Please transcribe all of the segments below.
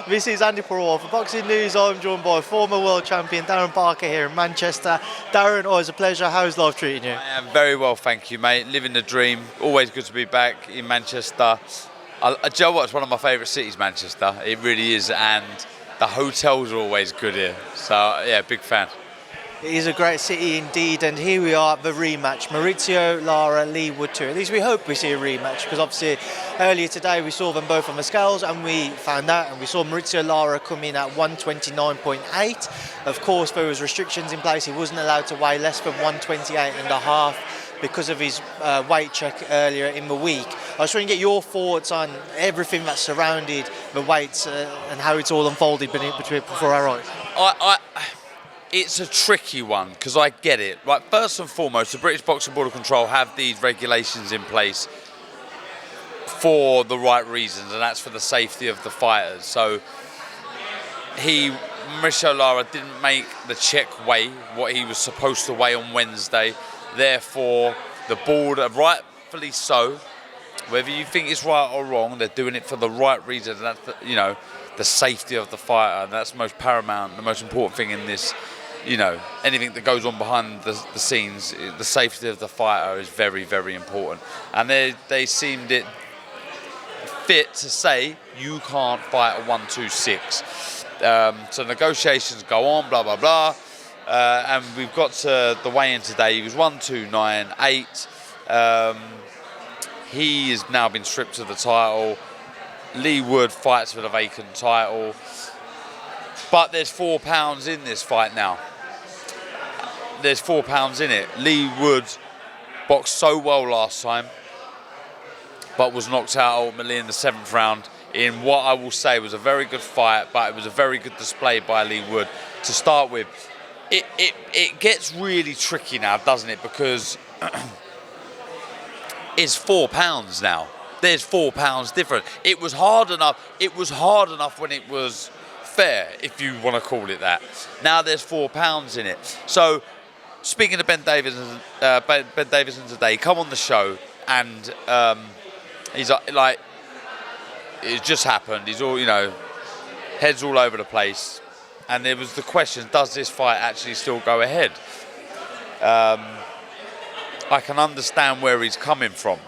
This is Andi Purewal for Boxing News. I'm joined by former world champion Darren Barker here in Manchester. Darren, always a pleasure. How's life treating you? I am very well, thank you, mate. Living the dream. Always good to be back in Manchester. Do you know what? It's one of my favourite cities, Manchester. It really is, and the hotels are always good here. So, yeah, big fan. It is a great city indeed, and here we are at the rematch. Mauricio Lara, Leigh Wood 2. At least we hope we see a rematch, because obviously earlier today we saw them both on the scales and we found out, and we saw Mauricio Lara come in at 129.8. Of course, there was restrictions in place. He wasn't allowed to weigh less than 128.5 because of his weight check earlier in the week. I was trying to get your thoughts on everything that surrounded the weights and how it's all unfolded before our eyes. It's a tricky one, because I get it. Right, first and foremost, the British Boxing Board of Control have these regulations in place for the right reasons, and that's for the safety of the fighters. So Mauricio Lara didn't make the check weigh what he was supposed to weigh on Wednesday. Therefore, the board, rightfully so, whether you think it's right or wrong, they're doing it for the right reason. And that's the safety of the fighter, and that's the most paramount, the most important thing in this. Anything that goes on behind the scenes, the safety of the fighter is very, very important. And they seemed it fit to say, you can't fight at 126. So negotiations go on, blah, blah, blah. And we've got to the weigh-in today. He was 129.8. He has now been stripped of the title. Leigh Wood fights for the vacant title. But there's £4 in this fight now. There's £4 in it. Leigh Wood boxed so well last time, but was knocked out ultimately in the 7th round in what I will say was a very good fight, but it was a very good display by Leigh Wood to start with. It gets really tricky now, doesn't it? Because it's £4 now. There's £4 different. It was hard enough. It was hard enough when it was fair, if you want to call it that. Now there's £4 in it. So, speaking to Ben Davison today, he come on the show and he's like, it just happened. He's all, heads all over the place. And there was the question, does this fight actually still go ahead? I can understand where he's coming from.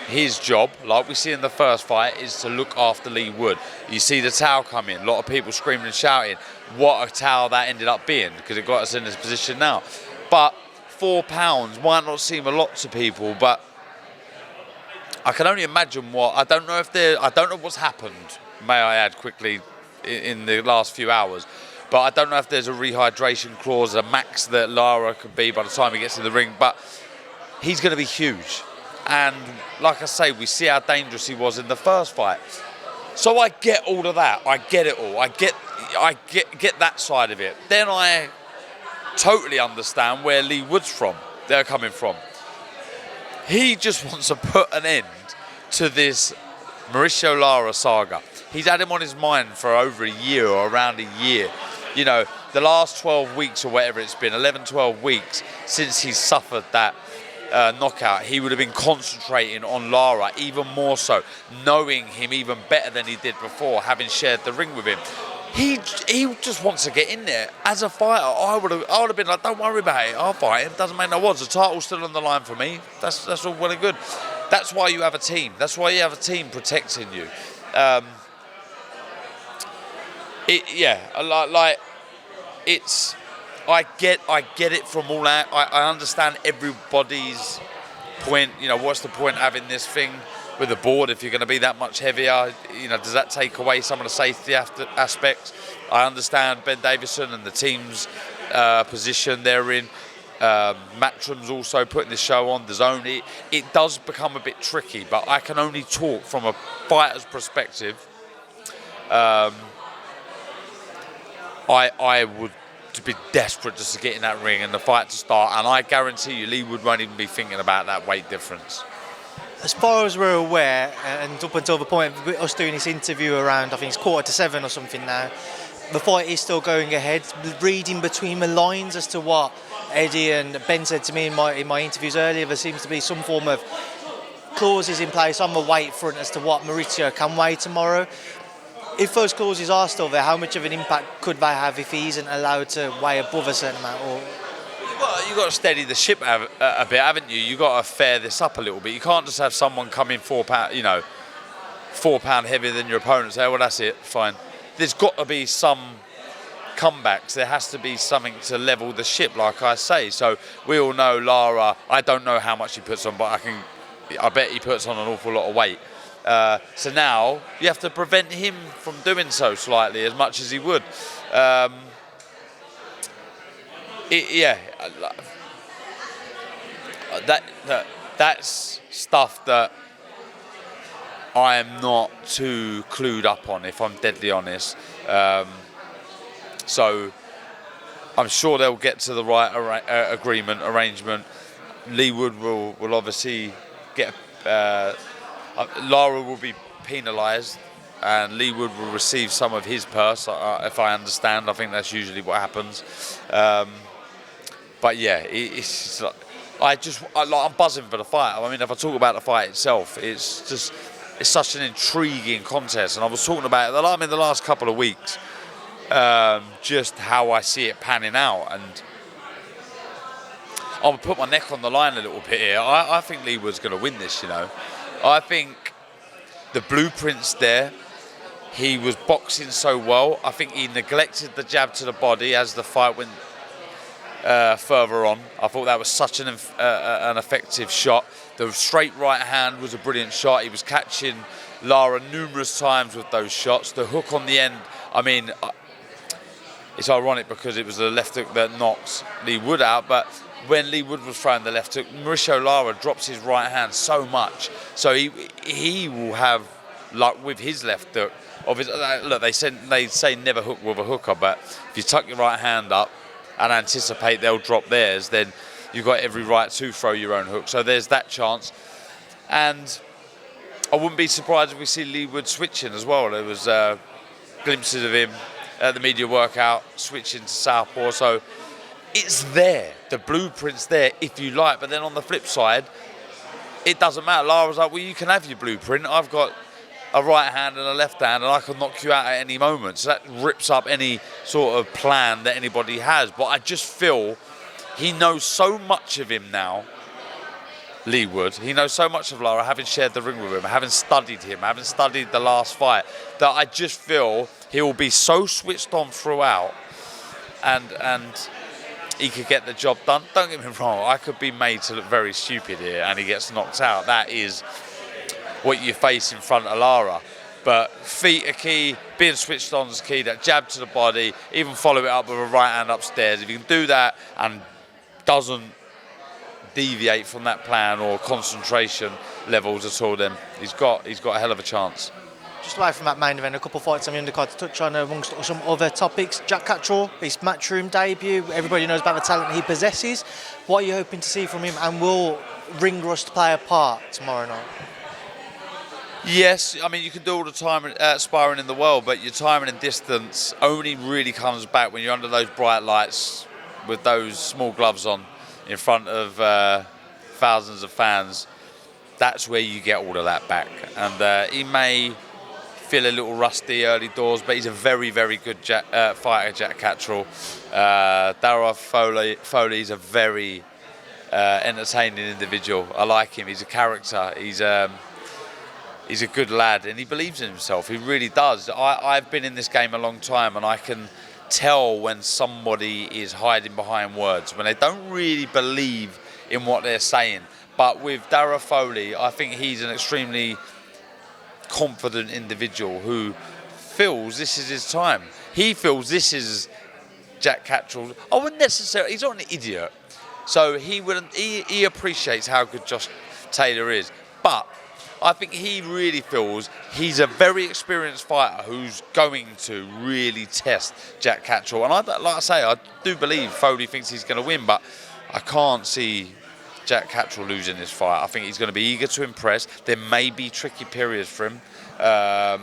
His job, like we see in the first fight, is to look after Leigh Wood. You see the towel come in, a lot of people screaming and shouting. What a towel that ended up being, because it got us in this position now. But £4 might not seem a lot to people, but I can only imagine I don't know what's happened, may I add quickly, in the last few hours. But I don't know if there's a rehydration clause, a max that Lara could be by the time he gets in the ring. But he's going to be huge. And like I say, we see how dangerous he was in the first fight. So I get all of that. I get it all. I get that side of it. Then I totally understand where Leigh Wood's they're coming from. He just wants to put an end to this Mauricio Lara saga. He's had him on his mind for over a year or around a year. The last 12 weeks or whatever it's been, 11, 12 weeks since he's suffered that knockout, he would have been concentrating on Lara even more so, knowing him even better than he did before, having shared the ring with him. He just wants to get in there. As a fighter, I would have been like, don't worry about it, I'll fight him, doesn't make no odds. The title's still on the line for me. That's all well and good. That's why you have a team. That's why you have a team protecting you. I get it from all out. I understand everybody's point. What's the point having this thing with the board if you're going to be that much heavier? Does that take away some of the safety aspects? I understand Ben Davison and the team's position they're in. Matchroom's also putting this show on. DAZN. It does become a bit tricky, but I can only talk from a fighter's perspective. I would be desperate just to get in that ring and the fight to start, and I guarantee you Leigh Wood won't even be thinking about that weight difference. As far as we're aware, and up until the point of us doing this interview around, I think it's 6:45 or something now, the fight is still going ahead. Reading between the lines as to what Eddie and Ben said to me in my interviews earlier, there seems to be some form of clauses in place on the weight front as to what Mauricio can weigh tomorrow. if those clauses are still there, how much of an impact could they have if he isn't allowed to weigh above a certain amount? Or You got to steady the ship a bit, haven't you? You got to fair this up a little bit. You can't just have someone come in £4, £4 heavier than your opponent. Say, well, that's it, fine. There's got to be some comebacks. There has to be something to level the ship, like I say. So we all know Lara. I don't know how much he puts on, but I bet he puts on an awful lot of weight. So now you have to prevent him from doing so slightly as much as he would. That's stuff that I am not too clued up on, if I'm deadly honest. So I'm sure they'll get to the right arrangement. Leigh Wood will obviously get. Lara will be penalised, and Leigh Wood will receive some of his purse. If I understand, I think that's usually what happens. But yeah, it's I'm buzzing for the fight. I mean, if I talk about the fight itself, it's such an intriguing contest, and I was talking about it in the last couple of weeks, just how I see it panning out, and I'll put my neck on the line a little bit here. I think Leigh Wood's going to win this. I think the blueprint's there. He was boxing so well. I think he neglected the jab to the body as the fight went further on. I thought that was such an effective shot. The straight right hand was a brilliant shot. He was catching Lara numerous times with those shots. The hook on the end, I mean, it's ironic because it was the left hook that knocked Leigh Wood out, but when Leigh Wood was throwing the left hook, Mauricio Lara drops his right hand so much. So he will have luck with his left hook. Look, they say never hook with a hooker, but if you tuck your right hand up and anticipate they'll drop theirs, then you've got every right to throw your own hook. So there's that chance. And I wouldn't be surprised if we see Leigh Wood switching as well. There was glimpses of him at the media workout switching to southpaw. So it's there. The blueprint's there if you like. But then on the flip side, it doesn't matter. Lara's like, well, you can have your blueprint. I've got a right hand and a left hand, and I can knock you out at any moment. So that rips up any sort of plan that anybody has. But I just feel he knows so much of him now, Leigh Wood. He knows so much of Lara, having shared the ring with him, having studied him, having studied the last fight, that I just feel he will be so switched on throughout, and he could get the job done. Don't get me wrong, I could be made to look very stupid here and he gets knocked out. That is what you face in front of Lara. But feet are key, being switched on is key, that jab to the body, even follow it up with a right hand upstairs. If you can do that and doesn't deviate from that plan or concentration levels at all, then he's got a hell of a chance. Just away from that main event, a couple of fights on the undercard to touch on amongst some other topics. Jack Catterall, his Matchroom debut. Everybody knows about the talent he possesses. What are you hoping to see from him, and will ring rust play a part tomorrow night? Yes, I mean, you can do all the time sparring in the world, but your timing and distance only really comes back when you're under those bright lights with those small gloves on in front of thousands of fans. That's where you get all of that back. And he may feel a little rusty early doors, but he's a very, very good fighter, Jack Catterall. Darren Foley's a very entertaining individual. I like him. He's a character. He's a good lad, and he believes in himself. He really does. I've been in this game a long time, and I can tell when somebody is hiding behind words, when they don't really believe in what they're saying. But with Darren Foley, I think he's an extremely confident individual who feels this is his time. He feels this is Jack Catterall. I wouldn't necessarily, he's not an idiot. So he appreciates how good Josh Taylor is. But I think he really feels he's a very experienced fighter who's going to really test Jack Catterall. And like I say, I do believe Foley thinks he's going to win, but I can't see Jack Catterall losing this fight. I think he's going to be eager to impress. There may be tricky periods for him, but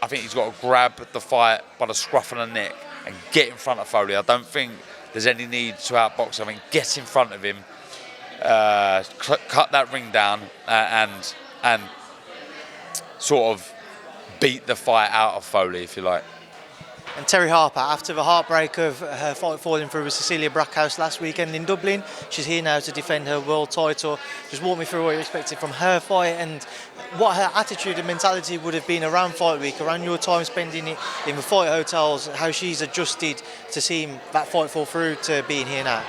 I think he's got to grab the fight by the scruff of the neck and get in front of Foley. I don't think there's any need to outbox. I mean, get in front of him, cut that ring down, and sort of beat the fight out of Foley, if you like. And Terri Harper, after the heartbreak of her fight falling through with Cecilia Brackhouse last weekend in Dublin, she's here now to defend her world title. Just walk me through what you expected from her fight and what her attitude and mentality would have been around fight week, around your time spending it in the fight hotels, how she's adjusted to seeing that fight fall through to being here now.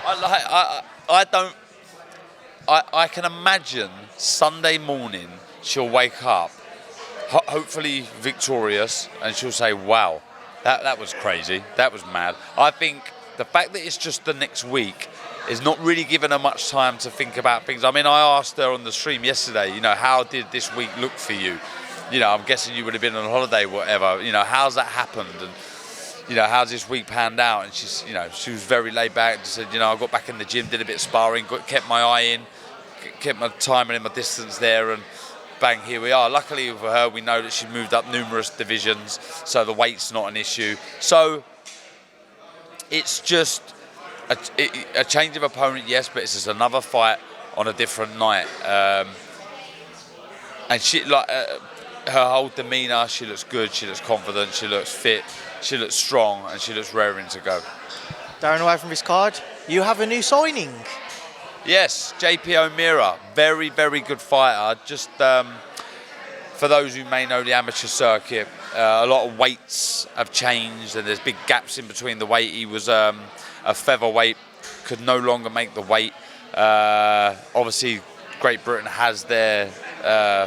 I can imagine Sunday morning she'll wake up, hopefully victorious, and she'll say, wow, that was crazy, that was mad. I think the fact that it's just the next week is not really giving her much time to think about things. I mean, I asked her on the stream yesterday, how did this week look for you? I'm guessing you would have been on holiday, whatever. How's that happened? And, how's this week panned out? And she's, she was very laid back and said, I got back in the gym, did a bit of sparring, kept my eye in, kept my timing and my distance there, and bang, here we are. Luckily for her, we know that she moved up numerous divisions, so the weight's not an issue. So it's just a change of opponent, yes, but it's just another fight on a different night. And she, her whole demeanour, she looks good, she looks confident, she looks fit, she looks strong, and she looks raring to go. Darren, away from this card, you have a new signing. Yes, JP O'Meara, very, very good fighter. Just for those who may know the amateur circuit, a lot of weights have changed and there's big gaps in between the weight. He was a featherweight, could no longer make the weight. Obviously, Great Britain has their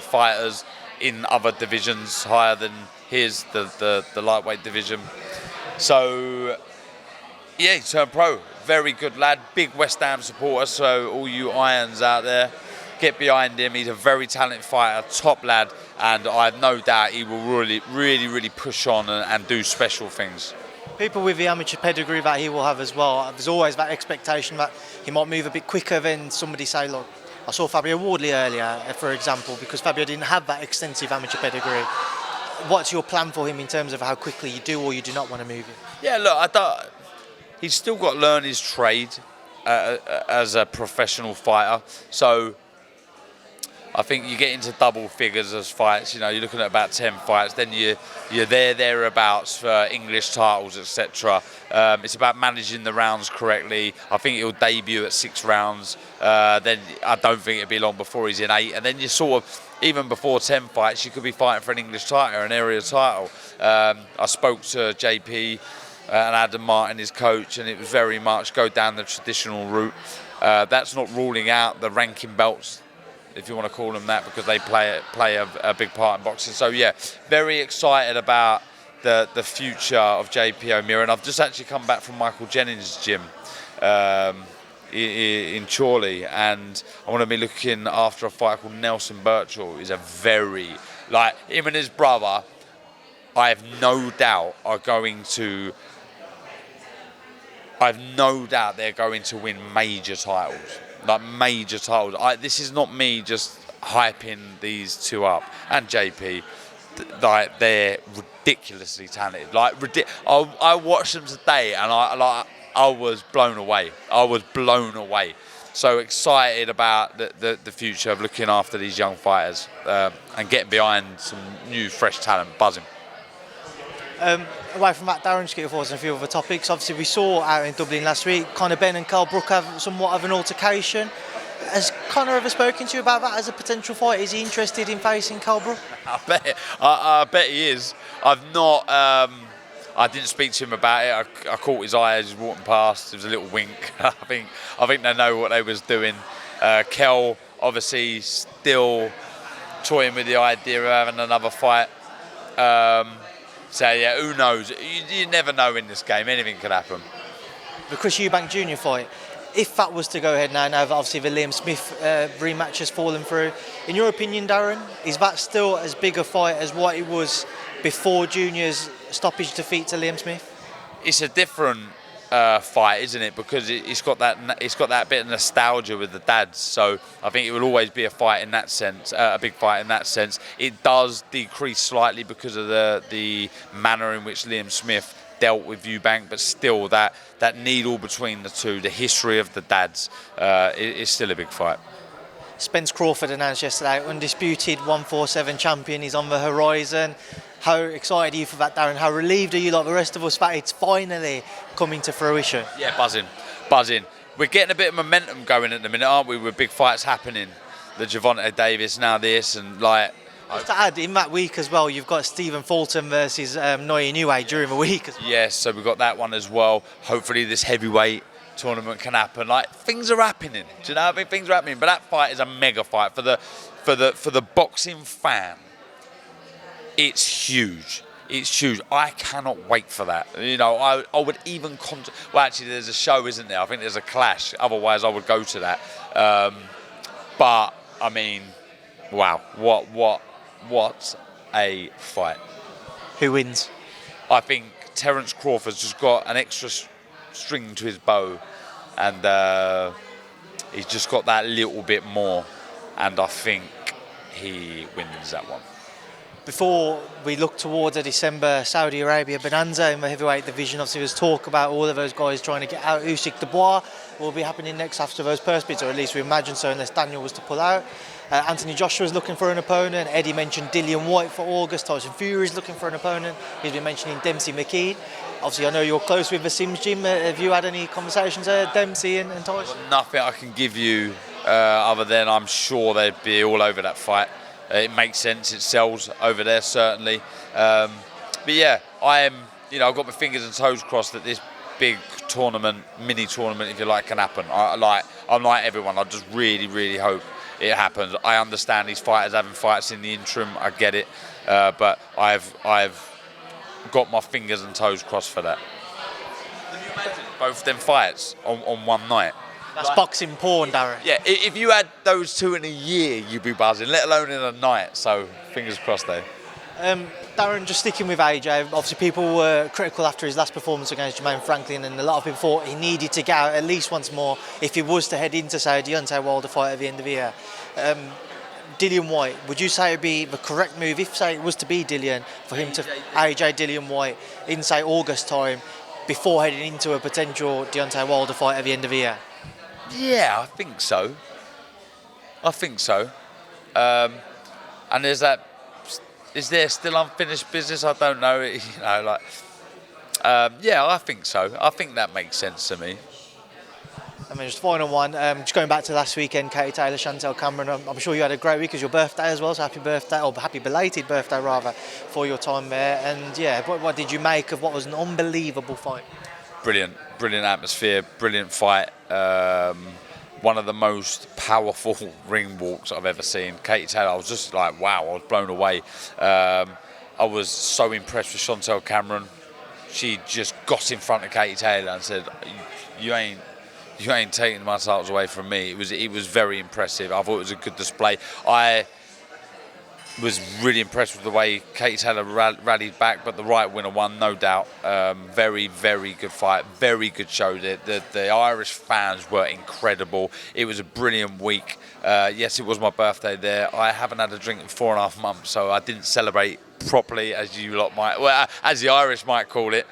fighters in other divisions higher than his, the lightweight division. So, yeah, he turned pro. Very good lad, big West Ham supporter, so all you irons out there, get behind him. He's a very talented fighter, top lad, and I have no doubt he will really push on and do special things. People with the amateur pedigree that he will have as well, there's always that expectation that he might move a bit quicker than somebody say, look, I saw Fabio Wardley earlier, for example, because Fabio didn't have that extensive amateur pedigree. What's your plan for him in terms of how quickly you do or you do not want to move him? Yeah, look, he's still got to learn his trade as a professional fighter. So I think you get into double figures as fights. You're looking at about 10 fights. Then you're thereabouts for English titles, etc. It's about managing the rounds correctly. I think he'll debut at 6 rounds. Then I don't think it'll be long before he's in 8. And then you sort of, even before 10 fights, you could be fighting for an English title or an area title. I spoke to JP and Adam Martin, his coach, and it was very much go down the traditional route. That's not ruling out the ranking belts, if you want to call them that, because they play a big part in boxing. So yeah, very excited about the future of JP O'Meara. And I've just actually come back from Michael Jennings' gym in Chorley, and I want to be looking after a fighter called Nelson Birchall. He's a very, him and his brother, I have no doubt they're going to win major titles. Major titles. This is not me just hyping these two up. And JP, they're ridiculously talented. I watched them today, and I was blown away. So excited about the future of looking after these young fighters and getting behind some new, fresh talent, buzzing. Away from that, Darren, just get your thoughts on a few other topics. Obviously, we saw out in Dublin last week, Ben and Carl Brook have somewhat of an altercation. Has Conor ever spoken to you about that as a potential fight? Is he interested in facing Carl Brook? I bet he is. I've not. I didn't speak to him about it. I caught his eye as he was walking past. It was a little wink. I think they know what they was doing. Kel obviously still toying with the idea of having another fight. So yeah, who knows? You never know in this game. Anything could happen. The Chris Eubank Jr. fight, if that was to go ahead now that obviously the Liam Smith rematch has fallen through, in your opinion, Darren, is that still as big a fight as what it was before Junior's stoppage defeat to Liam Smith? It's a different fight, isn't it? Because it's got that bit of nostalgia with the dads. So I think it will always be a fight in that sense, a big fight in that sense. It does decrease slightly because of the manner in which Liam Smith dealt with Eubank, but still that needle between the two, the history of the dads, is still a big fight. Spence-Crawford announced yesterday, undisputed 147 champion, is on the horizon. How excited are you for that, Darren? How relieved are you, like the rest of us, that it's finally coming to fruition? Yeah, buzzing. We're getting a bit of momentum going at the minute, aren't we? With big fights happening. The Gervonta Davis, now this, and like... Just to add, in that week as well, you've got Stephen Fulton versus Noya Inoue during the week as well. Yes, so we've got that one as well. Hopefully this heavyweight tournament can happen. Like, things are happening. Do you know what I mean? Things are happening. But that fight is a mega fight for the boxing fan. It's huge. It's huge. I cannot wait for that. You know, I would even... well, actually, there's a show, isn't there? I think there's a clash. Otherwise, I would go to that. But, I mean, wow. What a fight. Who wins? I think Terence Crawford's just got an extra string to his bow. And he's just got that little bit more. And I think he wins that one. Before we look towards a December Saudi Arabia bonanza in the heavyweight division, obviously there's talk about all of those guys trying to get out. Usyk Dubois will be happening next after those purse bids, or at least we imagine so, unless Daniel was to pull out. Anthony Joshua is looking for an opponent. Eddie mentioned Dillian Whyte for August. Tyson Fury is looking for an opponent. He's been mentioning Dempsey McKean. Obviously, I know you're close with the Sims Gym. Have you had any conversations there, Dempsey and Tyson? Nothing I can give you other than I'm sure they'd be all over that fight. It makes sense. It sells over there, certainly. But yeah, I've got my fingers and toes crossed that this big tournament, mini tournament, if you like, can happen. I'm like everyone. I just really, really hope it happens. I understand these fighters having fights in the interim. I get it, but I've got my fingers and toes crossed for that. Can you imagine both them fights on one night? That's boxing porn, Darren. Yeah, if you had those two in a year, you'd be buzzing, let alone in a night. So, fingers crossed there. Darren, just sticking with AJ, obviously people were critical after his last performance against Jermaine Franklin, and a lot of people thought he needed to get out at least once more if he was to head into, say, a Deontay Wilder fight at the end of the year. Dillian Whyte, would you say it would be the correct move, if, say, it was to be Dillian, for him to AJ Dillian Whyte in, say, August time, before heading into a potential Deontay Wilder fight at the end of the year? Yeah, I think so. And is there still unfinished business? I don't know. Yeah, I think so. I think that makes sense to me. I mean, just final one. Just going back to last weekend, Katie Taylor, Chantel Cameron. I'm sure you had a great week. It was your birthday as well, so happy birthday, or happy belated birthday rather, for your time there. And yeah, what did you make of what was an unbelievable fight? Brilliant atmosphere, brilliant fight. One of the most powerful ring walks I've ever seen. Katie Taylor, I was just like, wow, I was blown away. I was so impressed with Chantel Cameron. She just got in front of Katie Taylor and said, you ain't taking my titles away from me. It was very impressive. I thought it was a good display. I was really impressed with the way Katie Taylor rallied back, but the right winner won, no doubt. Very, very good fight, very good show. The Irish fans were incredible. It was a brilliant week. Yes, it was my birthday there. I haven't had a drink in 4.5 months, so I didn't celebrate properly, as you lot might, well, as the Irish might call it.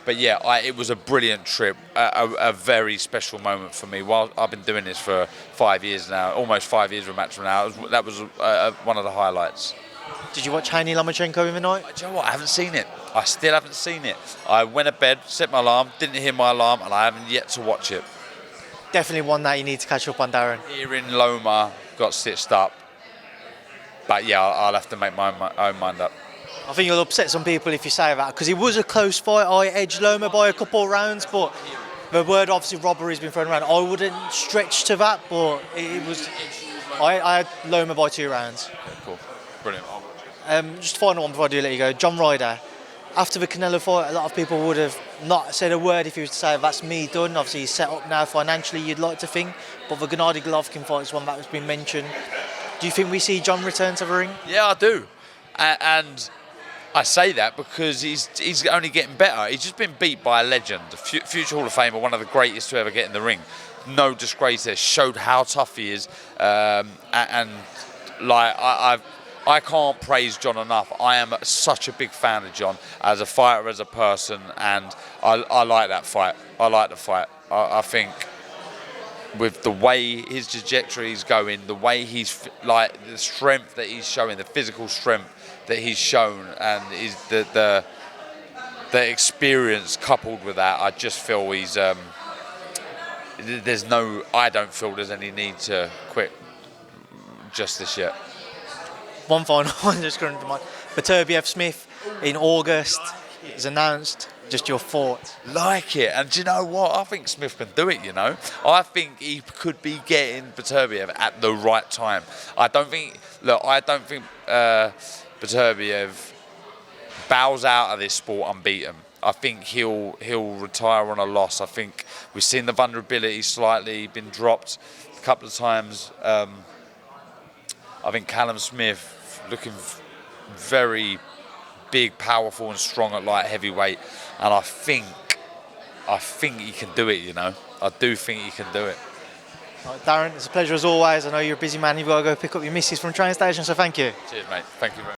But yeah, it was a brilliant trip, a very special moment for me. While I've been doing this for 5 years now, almost 5 years with Rematch from now, that was one of the highlights. Did you watch Haney Lomachenko in the night? Do you know what? I haven't seen it. I still haven't seen it. I went to bed, set my alarm, didn't hear my alarm, and I haven't yet to watch it. Definitely one that you need to catch up on, Darren. Here in Loma, got stitched up. But yeah, I'll have to make my own mind up. I think you'll upset some people if you say that, because it was a close fight. I edged Loma by a couple of rounds, but the word obviously robbery has been thrown around. I wouldn't stretch to that, but it was. I had Loma by 2 rounds. Okay, cool, brilliant. Just final one before I do let you go. John Ryder. After the Canelo fight, a lot of people would have not said a word if he was to say that's me done. Obviously, he's set up now financially, you'd like to think, but the Gennady Golovkin fight is one that has been mentioned. Do you think we see John return to the ring? Yeah, I do, and I say that because he's only getting better. He's just been beat by a legend, a future Hall of Famer, one of the greatest to ever get in the ring. No disgrace there. Showed how tough he is, and like I can't praise John enough. I am such a big fan of John as a fighter, as a person, and I like that fight. I like the fight. I think with the way his trajectory is going, the way he's like the strength that he's showing, the physical strength, that he's shown and the experience coupled with that, I just feel he's I don't feel there's any need to quit just this yet. One final one just coming to mind. Beterbiev Smith in August is announced. Just your thoughts? Like it, and do you know what? I think Smith can do it. You know, I think he could be getting Beterbiev at the right time. I don't think Beterbiev bows out of this sport unbeaten. I think he'll retire on a loss. I think we've seen the vulnerability slightly been dropped a couple of times. I think Callum Smith looking very big, powerful and strong at light heavyweight, and I think he can do it, you know. I do think he can do it. Right, Darren, it's a pleasure as always. I know you're a busy man, you've got to go pick up your missus from the train station, so thank you. Cheers, mate. Thank you very much.